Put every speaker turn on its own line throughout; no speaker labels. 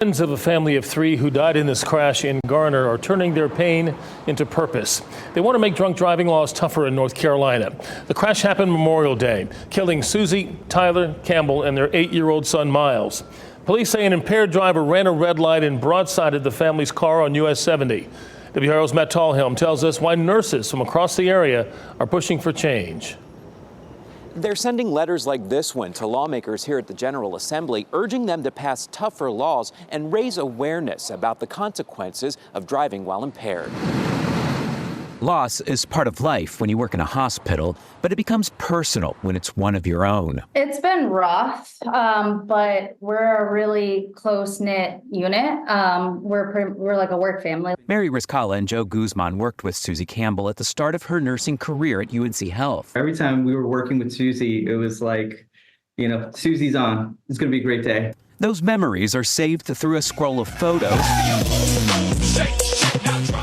Friends of a family of 3 who died in this crash in Garner are turning their pain into purpose. They want to make drunk driving laws tougher in North Carolina. The crash happened Memorial Day, killing Susie, Tyler, Campbell, and their 8-year-old son, Miles. Police say an impaired driver ran a red light and broadsided the family's car on US 70. WRO's Matt Tallhelm tells us why nurses from across the area are pushing for change.
They're sending letters like this one to lawmakers here at the General Assembly, urging them to pass tougher laws and raise awareness about the consequences of driving while impaired.
Loss is part of life when you work in a hospital, but it becomes personal when it's one of your own.
It's been rough, but we're a really close-knit unit. We're like a work family.
Mary Riscala and Joe Guzman worked with Susie Campbell at the start of her nursing career at UNC Health.
Every time we were working with Susie, it was like, Susie's on. It's going to be a great day.
Those memories are saved through a scroll of photos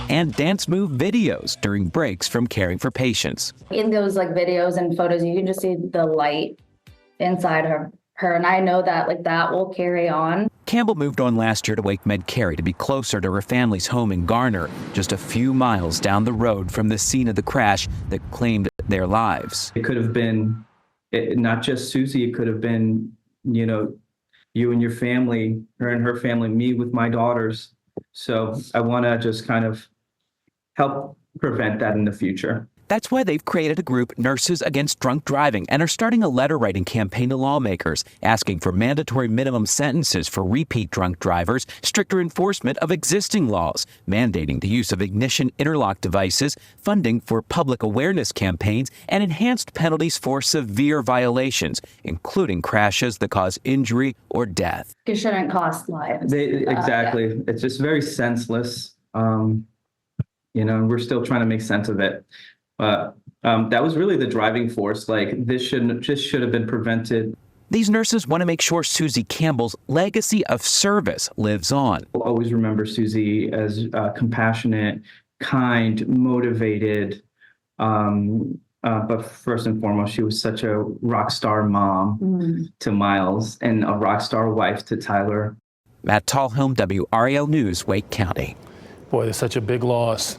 and dance move videos during breaks from caring for patients.
In those videos and photos, you can just see the light inside her. And I know that that will carry on.
Campbell moved on last year to Wake Med Cary to be closer to her family's home in Garner, just a few miles down the road from the scene of the crash that claimed their lives.
It could have been not just Susie, it could have been, you and your family, her and her family, me with my daughters. So I want to just kind of help prevent that in the future.
That's why they've created a group, Nurses Against Drunk Driving, and are starting a letter-writing campaign to lawmakers asking for mandatory minimum sentences for repeat drunk drivers, stricter enforcement of existing laws, mandating the use of ignition interlock devices, funding for public awareness campaigns, and enhanced penalties for severe violations, including crashes that cause injury or death.
It shouldn't cost lives.
Exactly.
Yeah.
It's just very senseless. We're still trying to make sense of it. But that was really the driving force. This should have been prevented.
These nurses want to make sure Susie Campbell's legacy of service lives on.
We'll always remember Susie as compassionate, kind, motivated. But first and foremost, she was such a rock star mom to Miles and a rock star wife to Tyler.
Matt Tallhelm, WRAL News, Wake County.
Boy, that's such a big loss.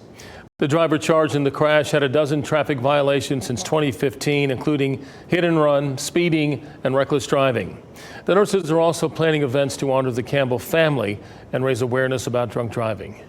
The driver charged in the crash had a dozen traffic violations since 2015, including hit and run, speeding, and reckless driving. The nurses are also planning events to honor the Campbell family and raise awareness about drunk driving.